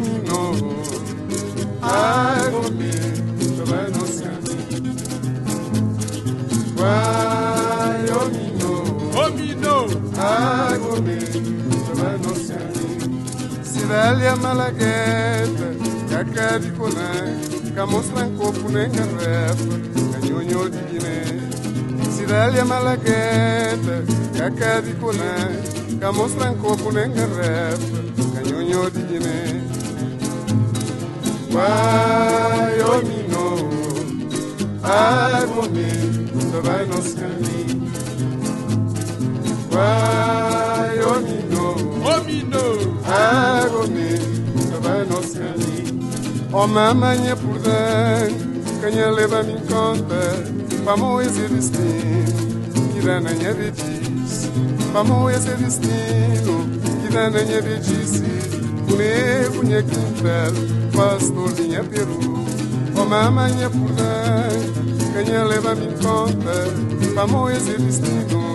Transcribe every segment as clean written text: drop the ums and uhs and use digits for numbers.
Minou, água me vai no caminho. Vai, ô Minou, água me vai no caminho. Cidália Malagueta, Cacá de Colã, Camostran Copo nem Garrafa, Canhonho de Guiné. Cidália Malagueta, Cacá de Colã, Camostran Copo nem Garrafa, Canhonho de Guiné. Vai, ô Minou, água me vai nos caminhos. Vai, ô Minou, água me vai nos caminhos. Ó mamãe por dentro, canha leva-me em conta, vamos esse destino, que dá na minha bedice. Vamos esse destino, que dá na minha bedice. Punha quintal, pastor vinha Peru. Ó mamãe por dentro, canha leva-me em conta, vamos esse destino,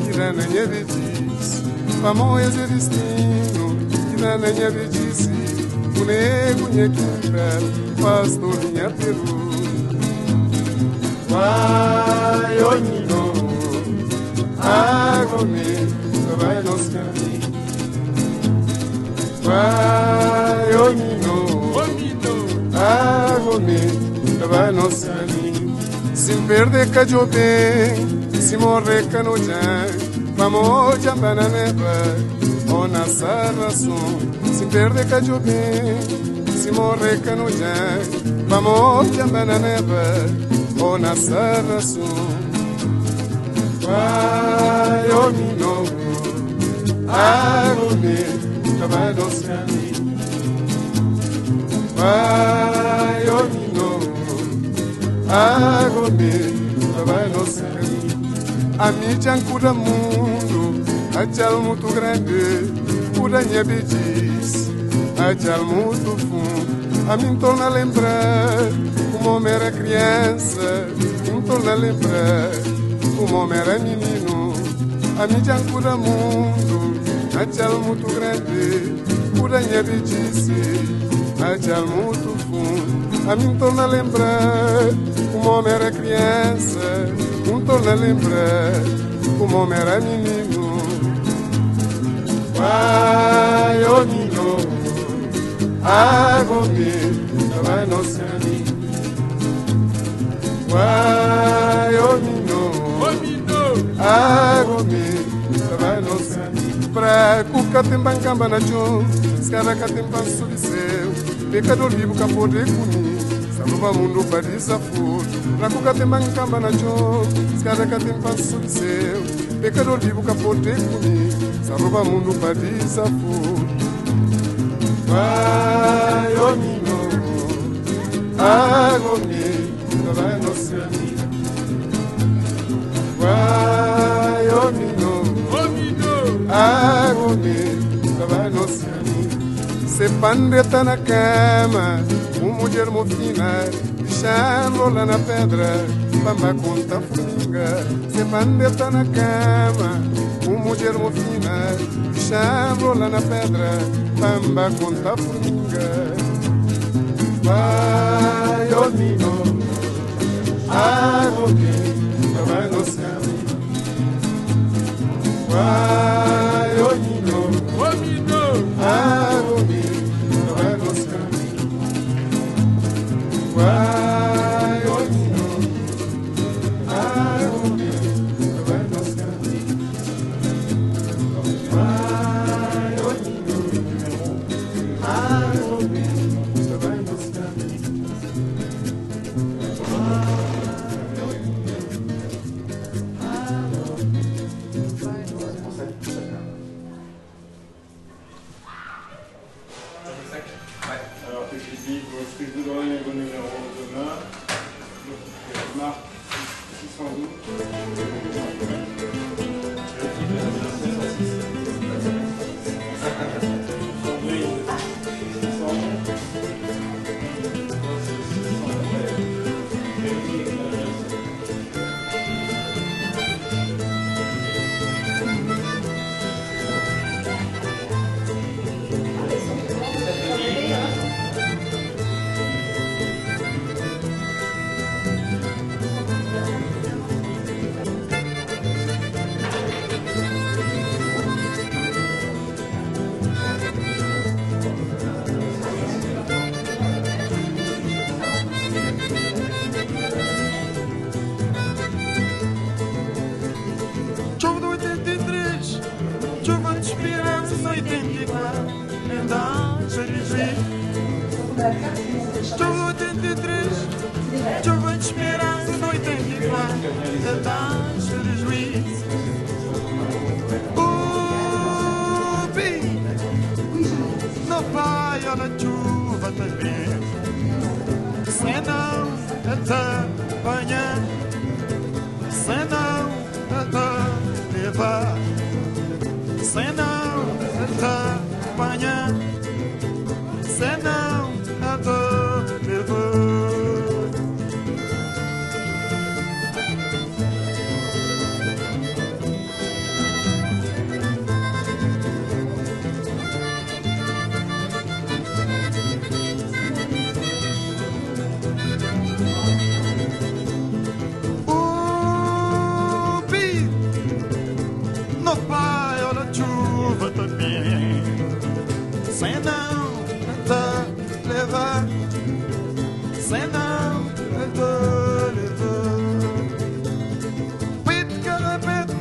que dá na minha bedice. Vamos esse destino, que dá na minha bedice. Punha quintal, pastor vinha Peru. Vai, ô Minou, água me vai nos caminhos. Vai, ô Minou, água me vai nos caminhos. Se perder cadio bem, se morrer canojã, vamos jambar na neva, ou na sarração. Se perder cadio bem, se morrer canojã, vamos jambar na neva, ou na sarração. Vai, ô Minou, água me vai nos caminhos. Vai, ô Minou, água me vai nos caminhos. A mídia cura mundo, a tchal muito grande, cura minha bedice, a tchal muito fundo. A mim torna a lembrar como eu era criança, me torna a lembrar como eu era menino. A mídia cura mundo, a tchal muito grande, cura minha bedice, a tchal muito fundo. A mim torna a lembrar como eu era criança, me torna a lembrar como eu era menino. Vai, ô Minou, água me vai nos caminhos. Vai, ô Minou, água me vai nos caminhos. Pra cuca tem bancamba na chão, escada tem passo de céu, pecador vivo que pode comer. Saluba mundo para desaforo. Pra cuca tem bancamba na chão, escada tem passo de céu, pecador vivo que pode comer. Saluba mundo para desaforo. Vai, ô Minou, água me vai nos caminhos. Vai, ô Minou, água me vai nos caminhos. Se pandeta na cama, uma mulher mofina, bichando lá na pedra, bamba conta formiga. Se pandeta na cama, uma mulher mofina, bichando lá na pedra, bamba conta formiga. Vai, ô Minou, água me vai nos caminhos. Vai, ô Minou, água me vai nos caminhos. Vai, ô Minou, água me vai nos caminhos. Vai, ô Minou, água me vai nos caminhos. então se réjouit. Estou 83, chuva de esperança no 84, então se réjouit. Não vai a chuva também, senão até amanhã, senão até levar, senão até amanhã, senão até levar. Senão até levar, senão até levar. Pito, carrapete,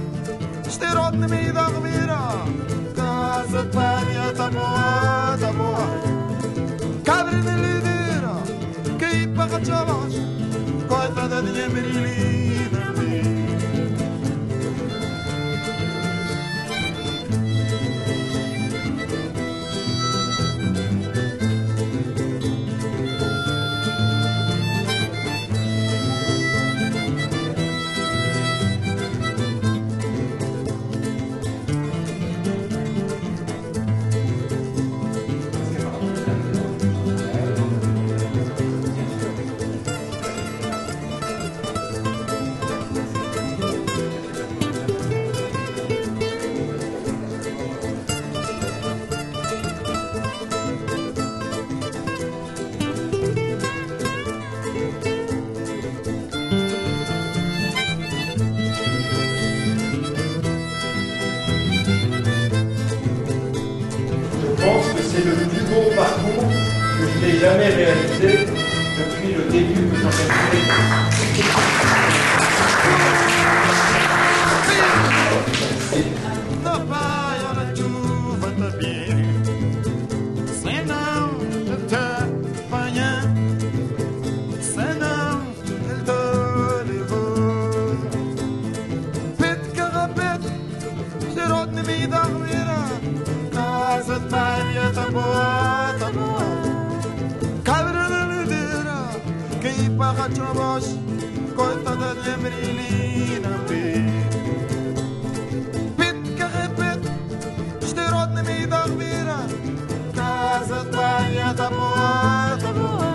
esterote na meio da ribeira. Casa de palha, tá boa, tá boa. Cabra na lideira, caí para a chavas. Coitada de minha merilina. C'est le plus beau parcours que je n'ai jamais réalisé depuis le début que j'en ai coitada de Amarelina Pito, carrapete, esterote na meio da ribeira. Casa de palha, tá boa, tá boa.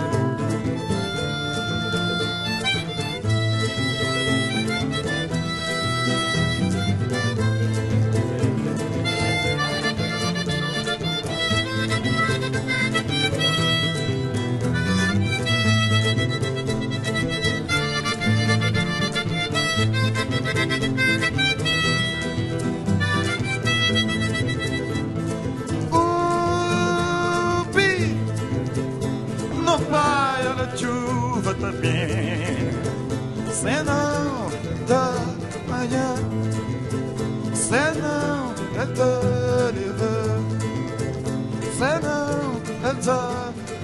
Chuva também, senão da manhã, senão da levar, senão da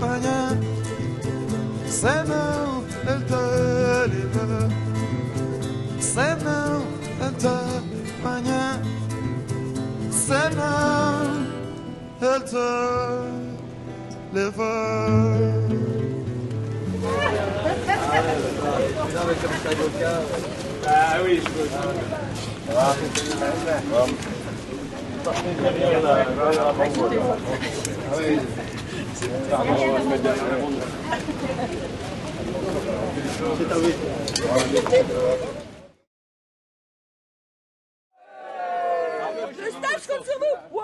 manhã, senão da levar, senão da manhã, senão da levar. Ah oui, je peux. Le stage compte sur vous. Wow.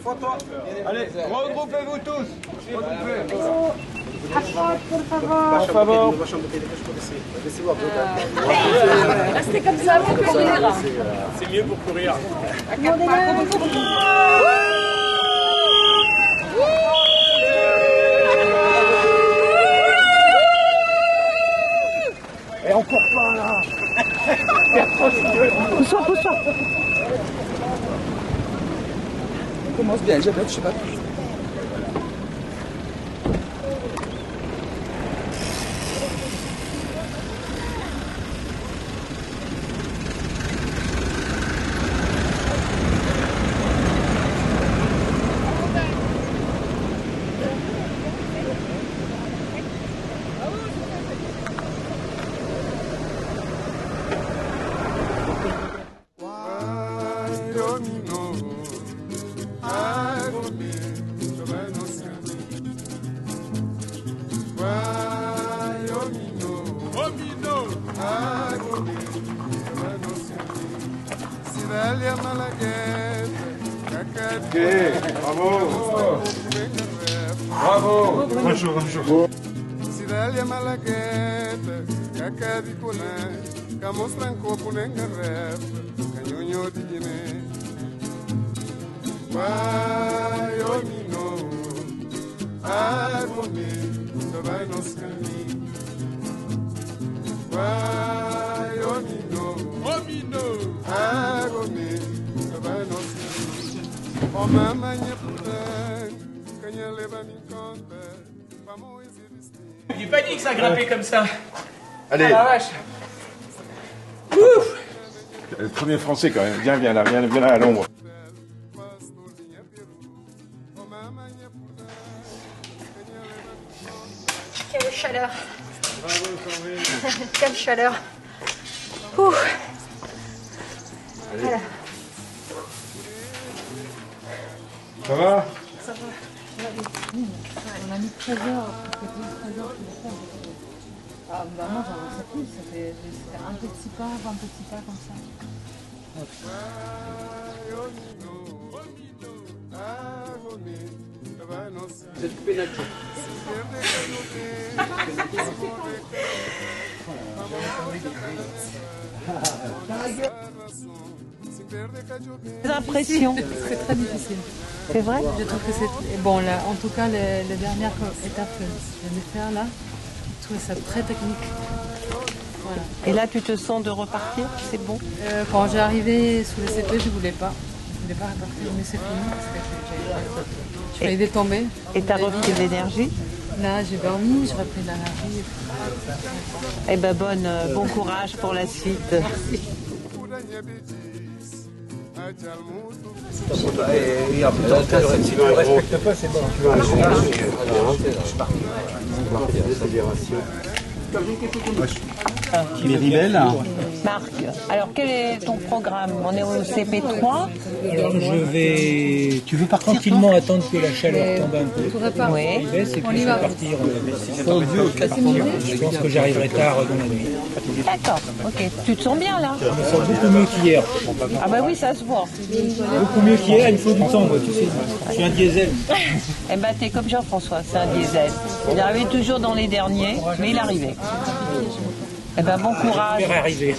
Photo. Allez, regroupez-vous tous. Por favor. Restez comme ça, on peut courir. C'est mieux pour courir. Et encore pas là. Pousse-toi, pousse-toi. On commence bien, Elisabeth, je sais pas. Ok, bravo. Bravo. Bonjour, bonjour. Sidalia malagueta, caca di colã, camostra copo nenga rap, canhonho de Guiné. Vai, oh mino, agoni, vai nos caminhos. Vai, oh mino, agoni, vai nos caminhos. Oh mamãe, putain, canha leva me conta, vamos existir. Il est panique ça, grimper comme ça. Allez, Ah la vache. Ouf. le premier français quand même. Viens là, viens là à l'ombre. Quelle chaleur. Quelle chaleur. Ouh. Voilà. Ça va? On a mis 13 heures, peut-être 13 heures pour le faire. Ah bah moi j'en sais plus, ça fait un petit pas, 20 petits pas comme ça. Vous êtes coupé Nacho. L'impression. C'est très difficile. C'est vrai? Je trouve que c'est... Bon, là, en tout cas, les dernières étapes que je viens de faire là, je trouve ça très technique. Voilà. Et là, tu te sens de repartir? C'est bon? Quand j'ai arrivé sous le CP, je voulais pas. Je voulais pas repartir, mais c'est fini parce que j'ai failli tomber. Et t'as repris de l'énergie? Là, j'ai dormi, j'ai repris de l'énergie. Eh ben bon courage pour la suite. Marc, alors quel est ton programme? On est au CP3. Alors tu veux partir tranquillement attendre que la chaleur tombe un peu. Oui. Baisse et puis je vais partir. Je pense que j'arriverai tard dans la nuit. D'accord, ok. Tu te sens bien là? Je me sens beaucoup mieux qu'hier. Ah bah oui, ça se voit. Beaucoup mieux qu'hier, il faut du temps, moi, tu sais. Je suis un diesel. Eh ben t'es comme Jean-François, c'est un diesel. Il arrivait toujours dans les derniers, mais il arrivait. Eh ben bon courage. J'espère arriver.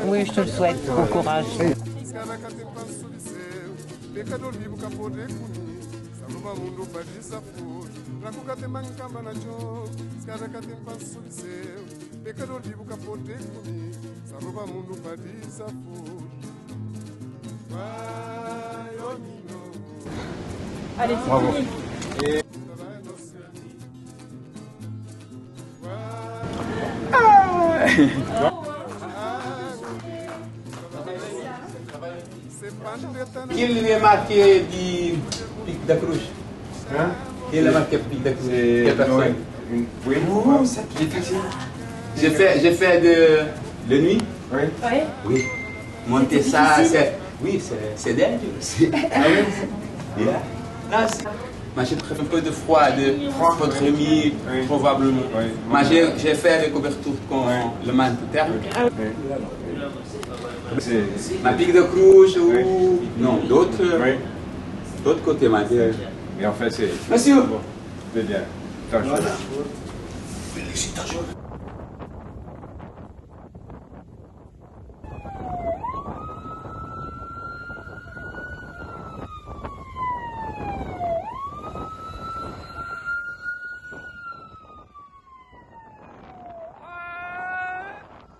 Oui, je te le souhaite. Bon courage. Allez, c'est Bravo. fini. Il est marqué du Pic de Cruz. Hein? Il est marqué Pic de Cruz. Quelle personne? Oui. J'ai fait de nuit. Oui. Oui. Monter ça, c'est dangereux. Yeah. Non, mais j'ai pris un peu de froid, de votre nuit, probablement. Oui. Mais j'ai fait les couvertures con le manteau thermique. Ma Pic de Cruz ou non, d'autres côtés, ma vie. Et en fait, c'est... Monsieur. Bon, c'est bien. Félicitations.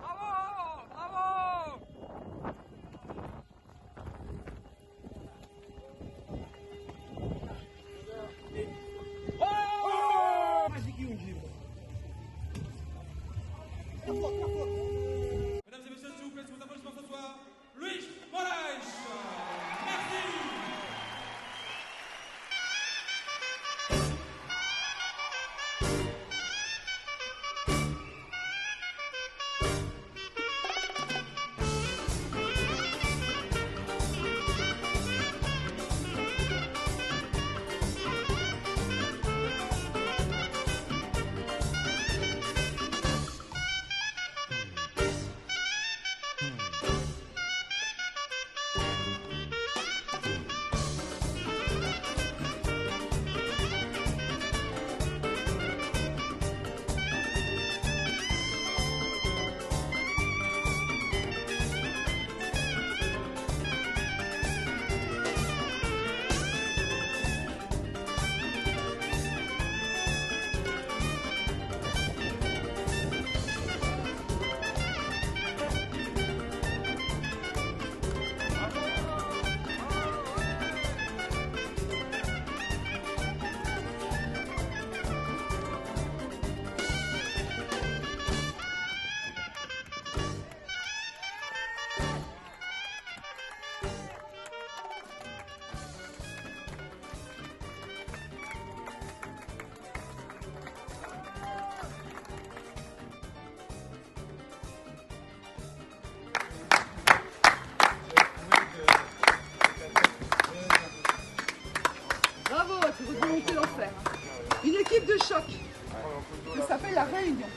Bravo, bravo. choc. Ça s'appelle la réunion.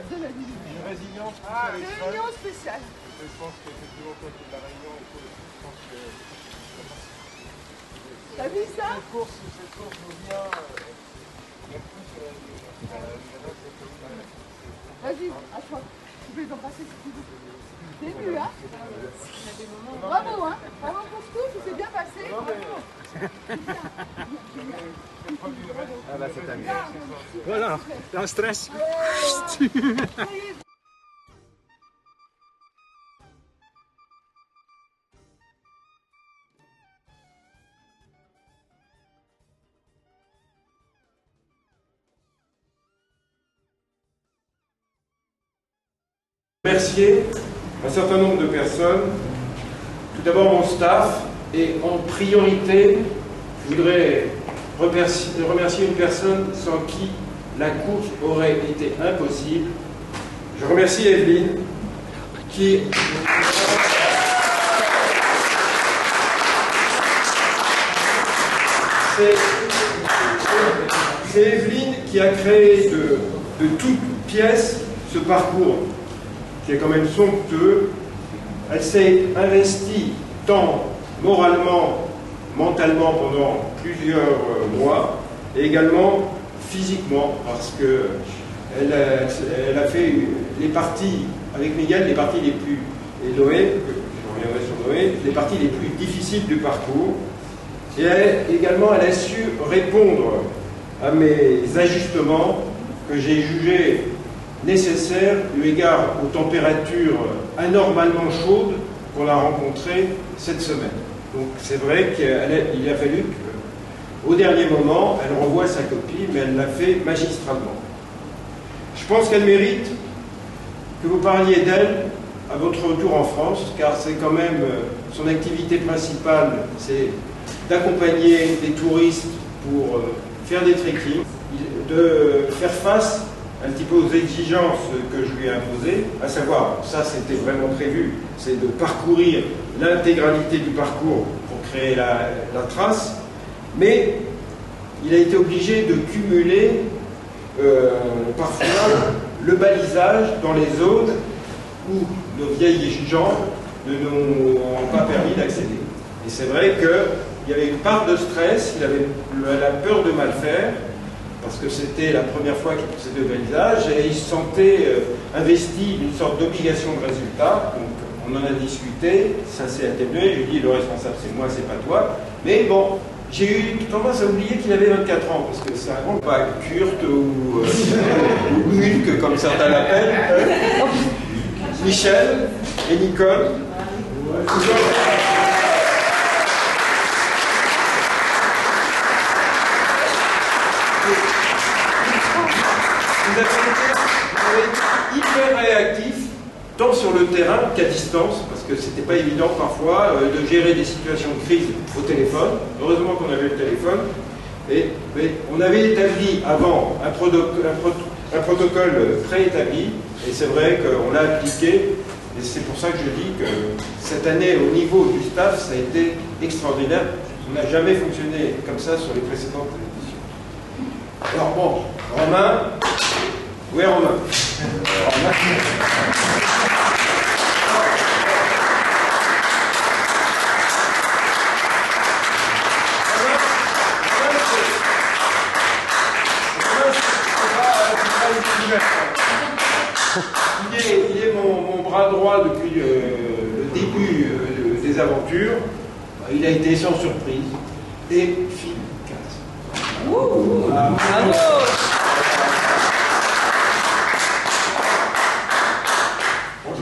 De la division. Une résilience Réunion spéciale. Je pense qu'effectivement, toi, c'est de la réunion, je pense que... T'as vu ça? Cette course nous vient... Vas-y, à toi. Tu peux en passer si tu veux. Début, hein? Bravo, hein? Bravo pour tout, tout s'est bien passé. Bravo. Ah bah c'est amusant. Voilà, un stress. Remercier un certain nombre de personnes. Tout d'abord mon staff, et en priorité, je voudrais remercier une personne sans qui la course aurait été impossible. Je remercie Evelyne, qui... C'est Evelyne qui a créé de toutes pièces ce parcours, qui est quand même somptueux. Elle s'est investie tant moralement, mentalement pendant plusieurs mois, et également physiquement, parce qu'elle a fait les parties, avec Miguel, les parties les plus, et Noé, je reviendrai sur Noé, les parties les plus difficiles du parcours. Et également, elle a su répondre à mes ajustements que j'ai jugés nécessaire eu égard aux températures anormalement chaudes qu'on a rencontrées cette semaine. Donc c'est vrai qu'il a fallu qu'au dernier moment, elle revoie sa copie, mais elle l'a fait magistralement. Je pense qu'elle mérite que vous parliez d'elle à votre retour en France, car c'est quand même son activité principale, c'est d'accompagner des touristes pour faire des trekking, de faire face un petit peu aux exigences que je lui ai imposées, à savoir, ça c'était vraiment prévu, c'est de parcourir l'intégralité du parcours pour créer la trace, mais il a été obligé de cumuler parfois le balisage dans les zones où nos vieilles gens ne nous ont pas permis d'accéder. Et c'est vrai qu'il y avait une part de stress, il avait la peur de mal faire, parce que c'était la première fois qu'il procédait au balisage, et il se sentait investi d'une sorte d'obligation de résultat. Donc on en a discuté, ça s'est atténué, j'ai dit le responsable c'est moi, c'est pas toi. Mais bon, j'ai eu tendance à oublier qu'il avait 24 ans, parce que c'est un grand pas Kurt ou Hulk, comme certains l'appellent. Michel et Nicole. Vous avez été hyper réactif, tant sur le terrain qu'à distance, parce que c'était pas évident parfois de gérer des situations de crise au téléphone. Heureusement qu'on avait le téléphone. Mais on avait établi avant un protocole préétabli, et c'est vrai qu'on l'a appliqué, et c'est pour ça que je dis que cette année, au niveau du staff, ça a été extraordinaire. On n'a jamais fonctionné comme ça sur les précédentes éditions. Alors bon, Romain. Où est Romain? Il est mon bras droit depuis le début des aventures. Il a été sans surprise et efficace. Bravo! Je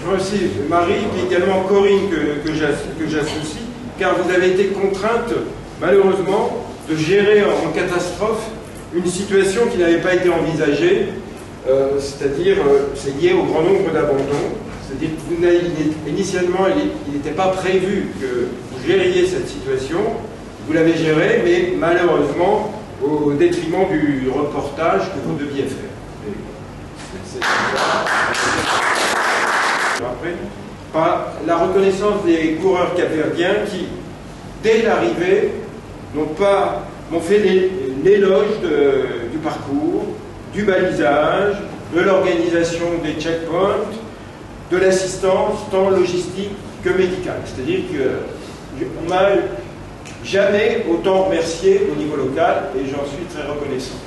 remercie Marie et également Corinne que j'associe, car vous avez été contrainte, malheureusement, de gérer en catastrophe une situation qui n'avait pas été envisagée, c'est-à-dire c'est lié au grand nombre d'abandons. C'est-à-dire que initialement, il n'était pas prévu que vous gériez cette situation, vous l'avez gérée, mais malheureusement au détriment du reportage que vous deviez faire. Après, par la reconnaissance des coureurs capverdiens qui, dès l'arrivée, m'ont fait l'éloge du parcours, du balisage, de l'organisation des checkpoints, de l'assistance tant logistique que médicale. C'est-à-dire qu'on m'a jamais autant remercié au niveau local et j'en suis très reconnaissant.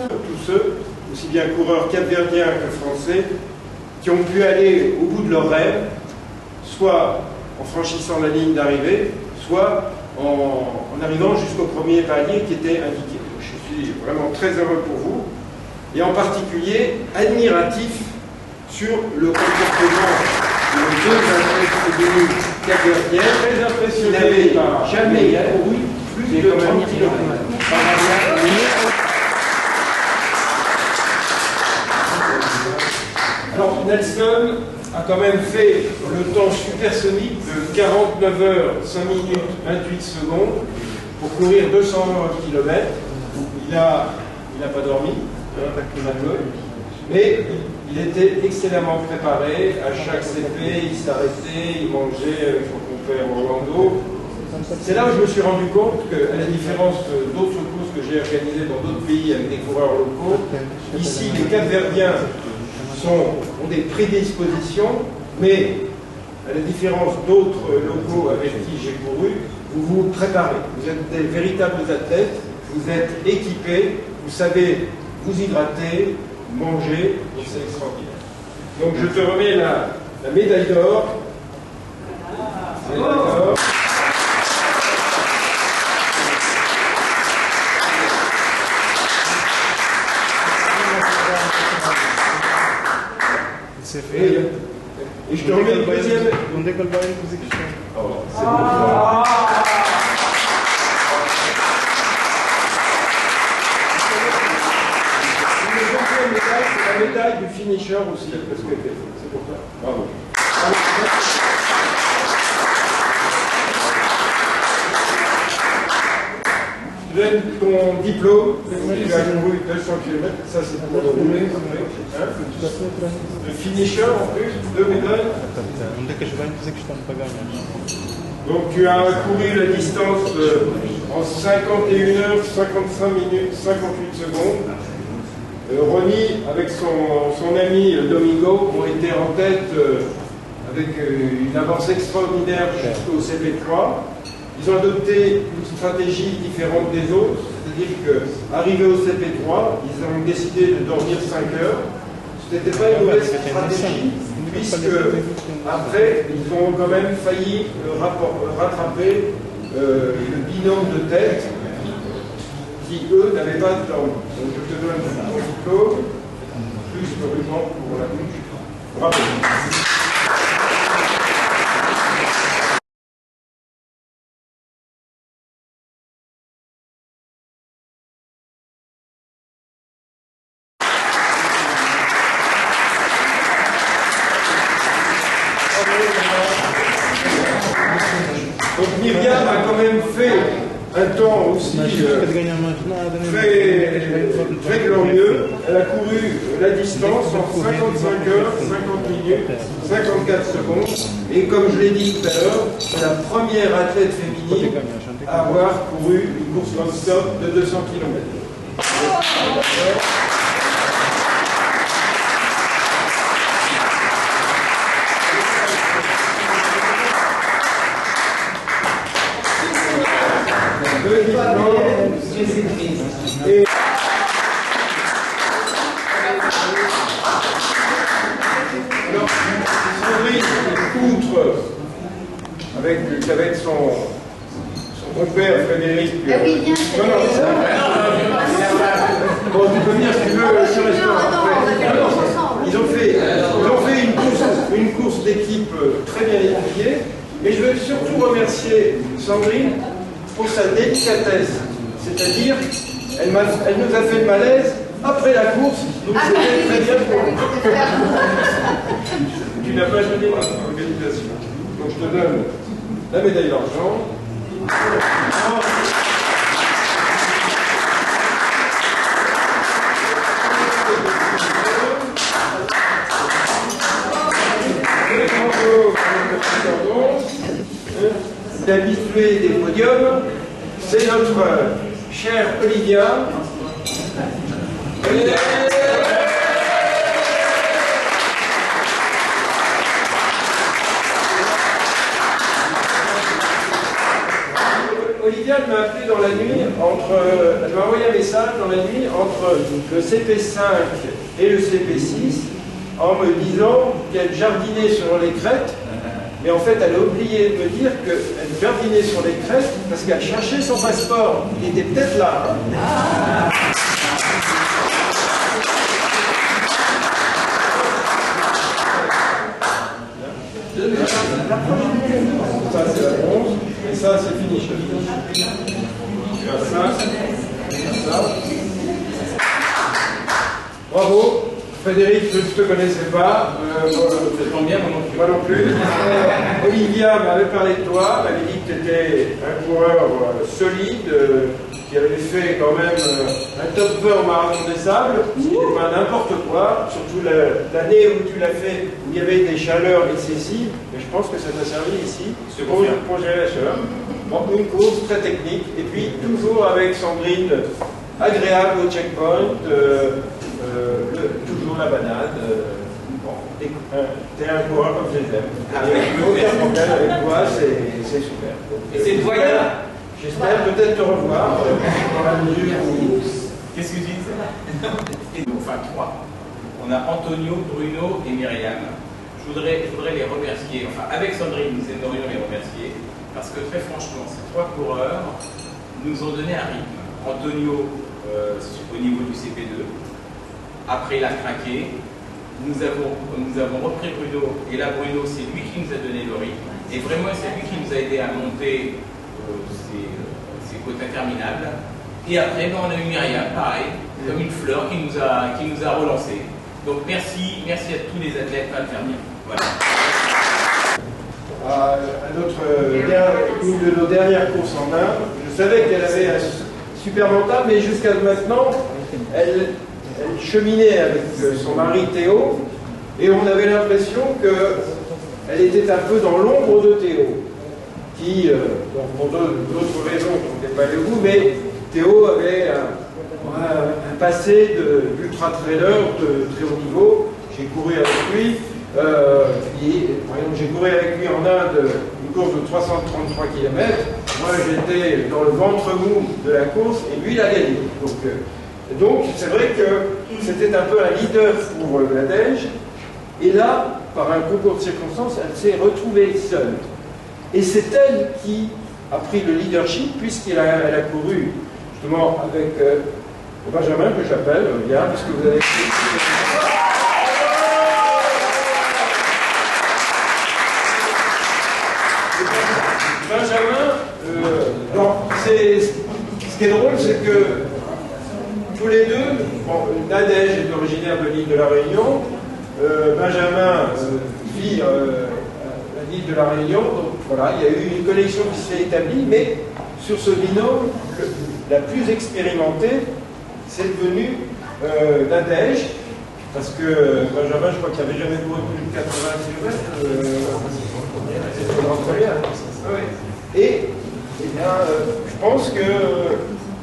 Tous ceux, aussi bien coureurs capverdiens que français, qui ont pu aller au bout de leurs rêves, soit en franchissant la ligne d'arrivée, soit en arrivant jusqu'au premier palier qui était indiqué. Je suis vraiment très heureux pour vous, et en particulier admiratif sur le comportement de deux athlètes capverdiens très impressionnés, qui n'avaient jamais couru plus de 30 km. Alors Nelson a quand même fait le temps supersonique de 49 heures, 5 minutes, 28 secondes pour courir 220 km. Il n'a pas dormi, mais il était excellemment préparé. À chaque CP, il s'arrêtait, il mangeait avec son compère Orlando. C'est là où je me suis rendu compte qu'à la différence d'autres courses que j'ai organisées dans d'autres pays avec des coureurs locaux, ici les Capverdiens ont des prédispositions, mais à la différence d'autres locaux avec qui j'ai couru, vous vous préparez. Vous êtes des véritables athlètes, vous êtes équipés, vous savez vous hydrater, manger, et c'est extraordinaire. Donc je te remets la médaille d'or. Et je te remets le deuxième. Unde călba el cu zic și c'est bon. C'est la médaille du finisher aussi, parce que c'est pour toi. Bravo. Tu donnes ton diplôme, tu as couru 200 km, ça c'est pour le finisher en plus, 2 médailles. Donc tu as couru la distance en 51 heures, 55 minutes, 58 secondes. Ronnie, avec son ami Domingo, ont été en tête avec une avance extraordinaire jusqu'au CP3. Ils ont adopté une stratégie différente des autres, c'est-à-dire qu'arrivés au CP3, ils ont décidé de dormir 5 heures. Ce n'était pas une mauvaise stratégie, puisque après, ils ont quand même failli rattraper le binôme de tête qui, eux, n'avaient pas de temps. Donc je te donne ton diplôme, plus le ruban pour la bouche. Bravo. Donc Myriam a quand même fait un temps aussi très glorieux. Elle a couru la distance en 55 heures, 50 minutes, 54 secondes. Et comme je l'ai dit tout à l'heure, c'est la première athlète féminine à avoir couru une course non-stop de 200 km. Et alors, Sandrine, outre avec son compère Frédéric. Ah oui, bien. Bon, tu peux venir si tu veux, je reste là. Ils ont fait une course d'équipe très bien étudiée, mais je veux surtout remercier Sandrine pour sa délicatesse. C'est-à-dire, elle nous a fait le malaise après la course, donc c'était très bien pour nous. Tu n'as pas gêné notre organisation. Donc je te donne la médaille d'argent. D'habitué des podiums, c'est notre cher Olivia. Olivia m'a appelé dans la nuit, elle m'a envoyé un message dans la nuit entre le CP5 et le CP6 en me disant qu'elle jardinait sur les crêtes, mais en fait elle a oublié de me dire qu'elle jardinait sur les crêtes parce qu'elle cherchait son passeport. Il était peut-être là. Ça c'est la bronze, et ça c'est fini. Ça. Bravo. Frédéric, je ne te connaissais pas. Moi non plus. Olivia m'avait parlé de toi, m'avait dit que tu étais un coureur solide, qui avait fait quand même un top 20 au Marathon des Sables, ce qui n'est pas n'importe quoi, surtout l'année où tu l'as fait, où il y avait des chaleurs excessives, mais je pense que ça t'a servi ici pour gérer la chaleur. Bon, une course très technique, et puis toujours avec Sandrine, agréable au checkpoint, toujours la banane. Bon, t'es un coureur comme je les aime. Aucun problème avec toi, c'est super. Et c'est une voyage. J'espère peut-être te revoir dans la mesure où... Qu'est-ce que tu dis? Enfin, trois. On a Antonio, Bruno et Myriam. Je voudrais les remercier. Enfin, avec Sandrine, nous aimerions les remercier. Parce que très franchement, ces trois coureurs nous ont donné un rythme. Antonio, au niveau du CP2. Après, il a craqué. Nous avons repris Bruno. Et là, Bruno, c'est lui qui nous a donné le rythme. Et vraiment, c'est lui qui nous a aidé à monter ces côtes interminables. Et après, ben, on a eu Myriam, pareil, comme une fleur qui nous a relancé. Donc merci à tous les athlètes infirmiers. Voilà. Une de nos dernières courses en Inde, je savais qu'elle avait un super mental, mais jusqu'à maintenant, elle cheminait avec son mari Théo, et on avait l'impression qu'elle était un peu dans l'ombre de Théo, qui, pour d'autres raisons, on n'est pas allé au bout, mais Théo avait un passé d'ultra-trailer de très haut niveau. J'ai couru avec lui. Par exemple, j'ai couru avec lui en Inde une course de 333 km. Moi, j'étais dans le ventre mou de la course et lui, il a gagné. Donc c'est vrai que c'était un peu un leader pour Nadège. Et là, par un concours de circonstances, elle s'est retrouvée seule. Et c'est elle qui a pris le leadership, puisqu'elle a couru justement avec Benjamin, que j'appelle, bien, parce que vous avez... Benjamin, ce qui est drôle, c'est que tous les deux, Nadège est originaire de l'île de la Réunion, Benjamin vit à l'île de la Réunion, donc voilà, il y a eu une connexion qui s'est établie, mais sur ce binôme, la plus expérimentée, c'est devenu Nadège, parce que Benjamin, je crois qu'il n'avait jamais couru plus de 80 km. Et bien, je pense que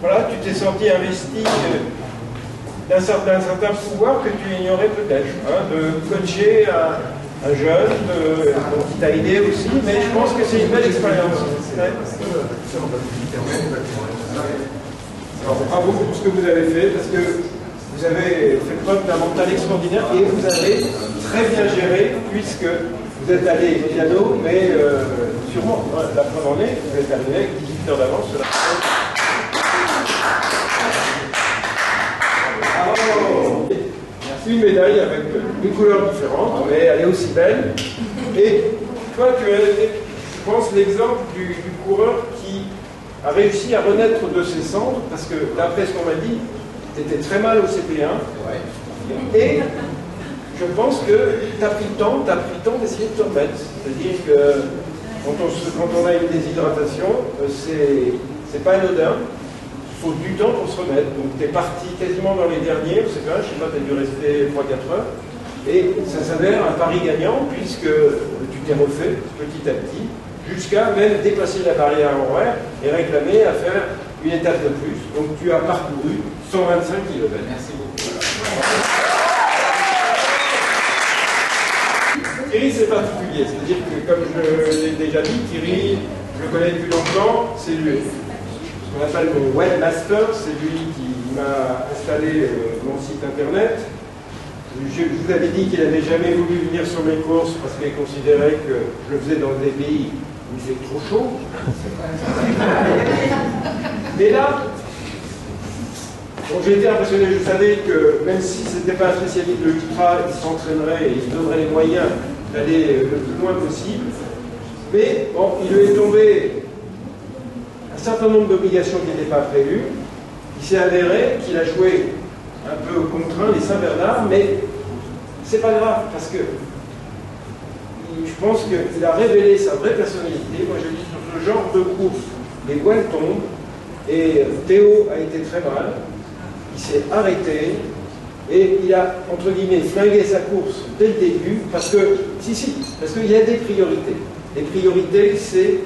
voilà, tu t'es senti investi d'un certain pouvoir que tu ignorais peut-être, de coacher un jeune, qui t'a aidé aussi, mais je pense que c'est une belle expérience. Alors, bravo pour ce que vous avez fait, parce que vous avez fait preuve d'un mental extraordinaire et vous avez très bien géré, puisque vous êtes allé au piano, mais sûrement, la preuve en est, vous êtes arrivé avec 18 heures d'avance sur la une médaille avec une couleur différente, mais elle est aussi belle. Et toi, tu as été, je pense, l'exemple du coureur qui a réussi à renaître de ses cendres, parce que d'après ce qu'on m'a dit, tu étais très mal au CP1. Et je pense que tu as pris le temps d'essayer de te remettre. C'est-à-dire que quand on a une déshydratation, c'est pas anodin. Il faut du temps pour se remettre. Donc tu es parti quasiment dans les derniers, je sais pas, tu as dû rester 3-4 heures. Et ça s'avère un pari gagnant, puisque tu t'es refait petit à petit. jusqu'à même dépasser la barrière horaire et réclamer à faire une étape de plus. Donc tu as parcouru 125 km. Merci beaucoup. Thierry, c'est particulier, c'est-à-dire que, comme je l'ai déjà dit, Thierry, je le connais depuis longtemps, c'est lui. Ce qu'on appelle le webmaster, c'est lui qui m'a installé mon site internet. Je vous avais dit qu'il n'avait jamais voulu venir sur mes courses parce qu'il considérait que je le faisais dans des pays où il fait trop chaud. Mais là, j'ai été impressionné, je savais que même si ce n'était pas un spécialiste de l'ultra, il s'entraînerait et il donnerait les moyens d'aller le plus loin possible. Mais bon, il lui est tombé un certain nombre d'obligations qui n'étaient pas prévues. Il s'est avéré qu'il a joué un peu contraint les Saint-Bernard, mais c'est pas grave parce que je pense qu'il a révélé sa vraie personnalité. Moi je dis sur ce genre de course, les voiles tombent et Théo a été très mal. Il s'est arrêté et il a, entre guillemets, flingué sa course dès le début parce que, parce qu'il y a des priorités. Les priorités, c'est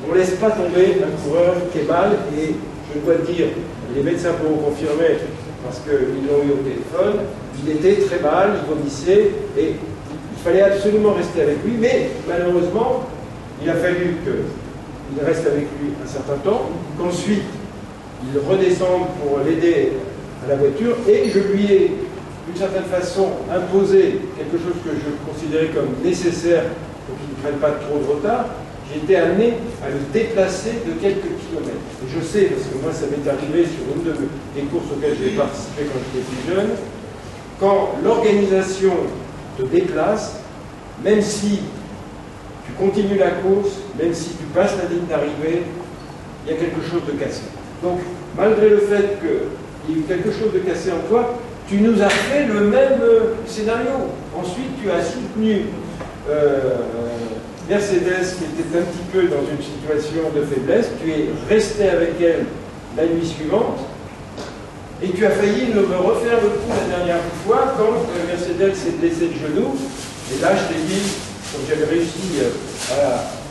on ne laisse pas tomber un coureur qui est mal et je dois te dire, les médecins pourront confirmer parce qu'ils l'ont eu au téléphone, il était très mal, il vomissait et il fallait absolument rester avec lui, mais malheureusement, il a fallu qu'il reste avec lui un certain temps, qu'ensuite il redescende pour l'aider à la voiture et je lui ai d'une certaine façon imposé quelque chose que je considérais comme nécessaire pour qu'il ne prenne pas trop de retard. J'ai été amené à le déplacer de quelques kilomètres. Et je sais, parce que moi ça m'est arrivé sur une des courses auxquelles j'ai participé quand j'étais plus jeune, quand l'organisation te déplace, même si tu continues la course, même si tu passes la ligne d'arrivée, il y a quelque chose de cassé. Donc, malgré le fait qu'il y ait eu quelque chose de cassé en toi, tu nous as fait le même scénario. Ensuite, tu as soutenu Mercedes, qui était un petit peu dans une situation de faiblesse. Tu es resté avec elle la nuit suivante et tu as failli me refaire le coup la dernière fois quand Mercedes s'est blessé de genou. Et là, je t'ai dit, comme j'avais réussi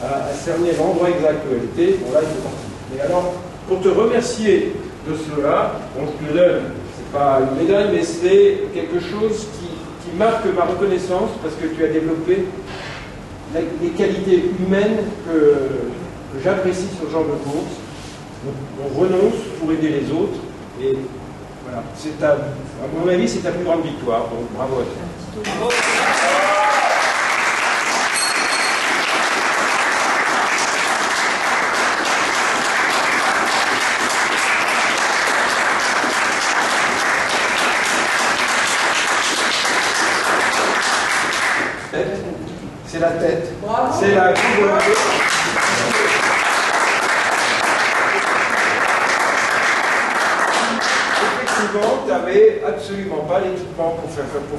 à cerner l'endroit exact où elle était, bon là, il faut partir. Mais alors, pour te remercier de cela, on te le donne. C'est pas une médaille, mais c'est quelque chose qui marque ma reconnaissance parce que tu as développé les qualités humaines que j'apprécie sur ce genre de course. On renonce pour aider les autres et voilà, à mon avis, c'est ta plus grande victoire, donc bravo à toi. C'est la tête, c'est la couleur. Effectivement, tu n'avais absolument pas l'équipement pour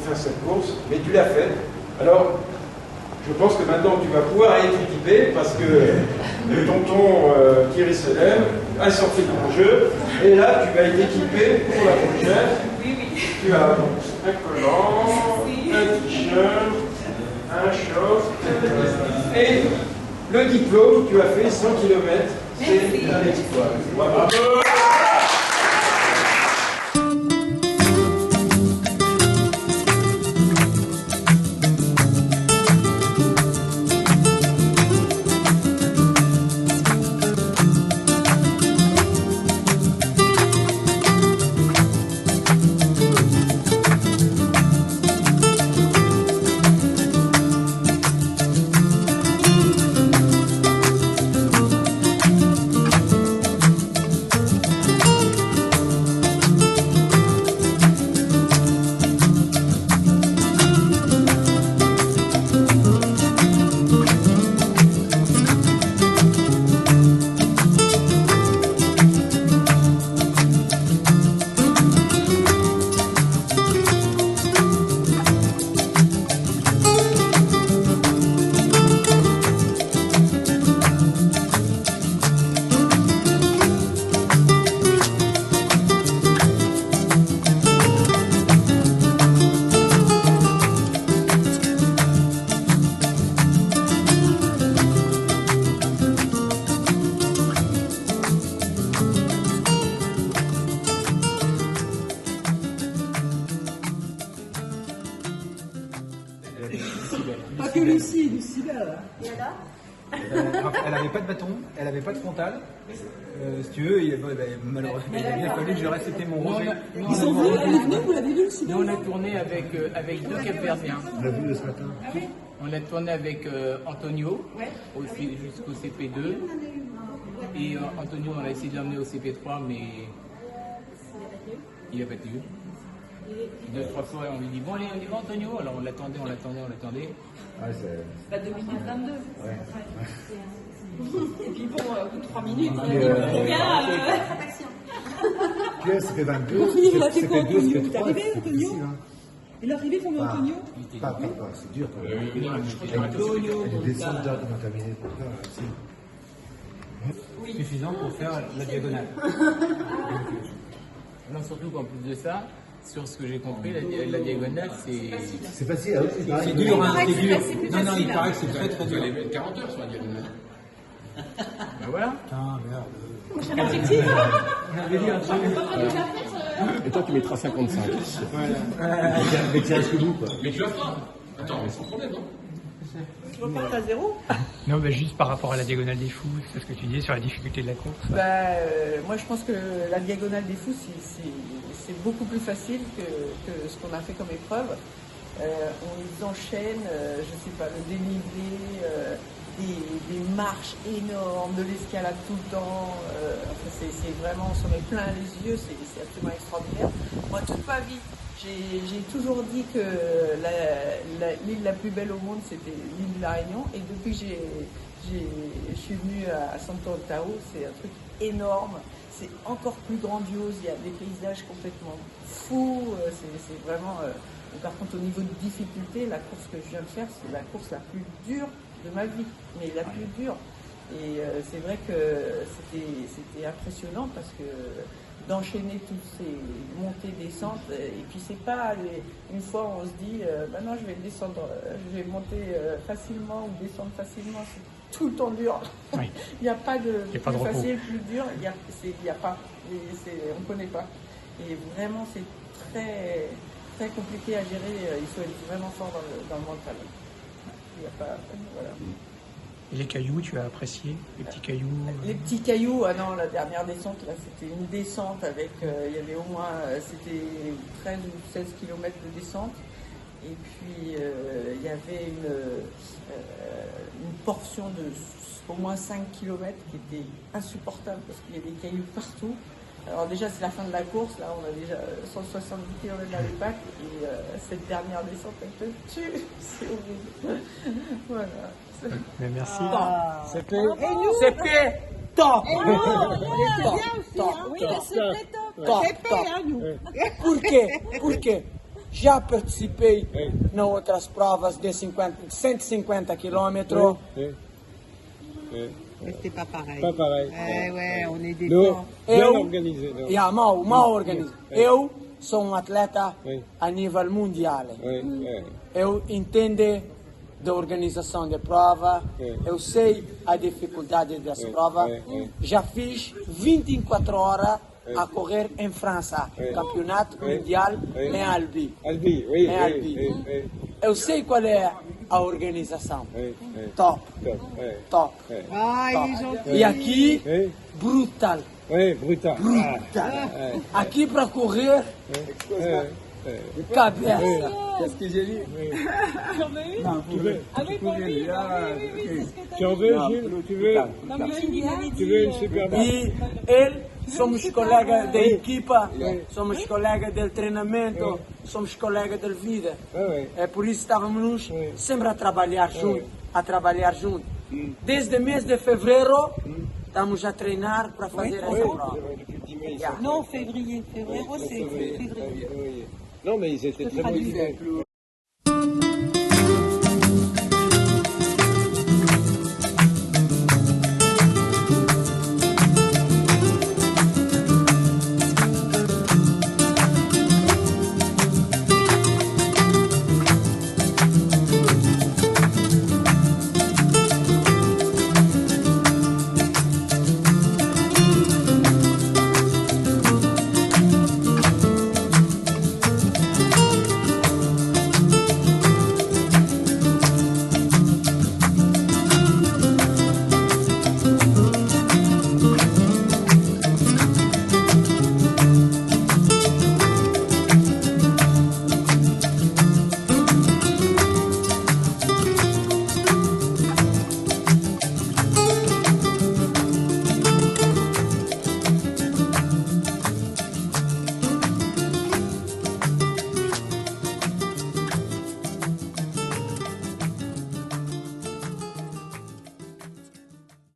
faire cette course, mais tu l'as fait. Alors, je pense que maintenant tu vas pouvoir être équipé parce que le tonton Thierry Selem a sorti ton jeu et là tu vas être équipé pour la prochaine. Tu as un collant, un t-shirt, un short et le diplôme, tu as fait 100 km, c'est un exploit. Bravo. Lucie, Lucilla. Et alors Elle n'avait pas de bâton, elle n'avait pas de frontal. Si tu veux, malheureusement, il a bien fallu que je respecte mon rôle. Ils sont venus, elle est venue, vous l'avez vu, Lucilla? Nous, on a tourné avec deux Capverdiens. On l'a vu ce matin. On a tourné avec Antonio, jusqu'au CP2. Et Antonio, on a essayé de l'emmener au CP3, mais il n'a pas tenu. 2-3 fois, on lui dit bon, allez, on y va, Antonio. Alors on l'attendait. Ouais, c'est. Bah, 2 minutes 22. Ouais. Et puis bon, au bout de 3 minutes, Pierre, ça fait 22. il a fait quoi, Antonio? T'es arrivé, Antonio? Il est arrivé pour Antonio? Pas, c'est dur. Les descentes d'heures qu'on a terminé pour faire, suffisant pour faire la diagonale. Non, surtout qu'en plus de ça, sur ce que j'ai compris, la diagonale, c'est facile, hein, c'est dur, hein, c'est dur. Non, il paraît que c'est très très dur. Il fallait 40 heures sur la diagonale. Ben voilà. Putain, merde. Prochain objectif? On avait dit un truc. Et toi, tu mettras 55. Mais tiens, jusqu'au bout, quoi. Mais tu vas faire. Attends, mais sans problème, non? Tu repartes à zéro? Non, bah, juste par rapport à la diagonale des fous, c'est ce que tu disais sur la difficulté de la course. Moi, je pense que la diagonale des fous, c'est beaucoup plus facile que ce qu'on a fait comme épreuve. On enchaîne, je sais pas, le dénivelé, des marches énormes, de l'escalade tout le temps. C'est vraiment, on s'en met plein les yeux, c'est absolument extraordinaire. Moi, toute ma vie, j'ai toujours dit que l'île la plus belle au monde, c'était l'île de la Réunion. Et depuis que je suis venue à Santo Antão, c'est un truc énorme. C'est encore plus grandiose. Il y a des paysages complètement fous. C'est vraiment... par contre, au niveau de difficulté, la course que je viens de faire, c'est la course la plus dure de ma vie. Mais la plus dure. Et c'est vrai que c'était impressionnant parce que d'enchaîner toutes ces montées, descentes, et puis c'est pas une fois on se dit bah non, je vais descendre, je vais monter facilement ou descendre facilement, c'est tout le temps dur. Oui. Il n'y a pas de plus plus facile, plus dur, il y a pas, on ne connaît pas. Et vraiment c'est très très compliqué à gérer, il faut être vraiment fort dans le mental. Il n'y a pas, voilà. Et les cailloux, tu as apprécié? Les petits cailloux? Les petits cailloux, ah non, la dernière descente, là, c'était une descente avec, il y avait au moins, c'était 13 ou 16 km de descente. Et puis, il y avait une portion de au moins 5 km qui était insupportable parce qu'il y avait des cailloux partout. Alors déjà, c'est la fin de la course, là, on a déjà 170 km dans les packs, et cette dernière descente, elle te tue, c'est horrible. Voilà. Mais merci. C'est top. Top. Porque já participei em outras provas de 150 km. Mais c'est pas pareil. Pas pareil. Ouais, on est des Bien organisé. Mal organisé. Eu sou atleta a nível mundial. Eu entendo da organização de prova, eu sei a dificuldade das provas. Já fiz 24 horas a correr em França, campeonato mundial em Albi. Eu sei qual é a organização. Top. E aqui, brutal. Brutal. Aqui para correr, cabeça. Qu'est-ce que j'ai dit? Non, tu veux. Tu en veux, Gilles? Tu veux une super barre? E ele, somos colegas da equipa, somos colegas do treinamento, somos colegas da vida. É por isso que estávamos sempre a trabalhar juntos. Desde o mês de fevereiro, estamos a treinar para fazer essa prova. Non, février, c'est février. Non, mais ils étaient très motivés.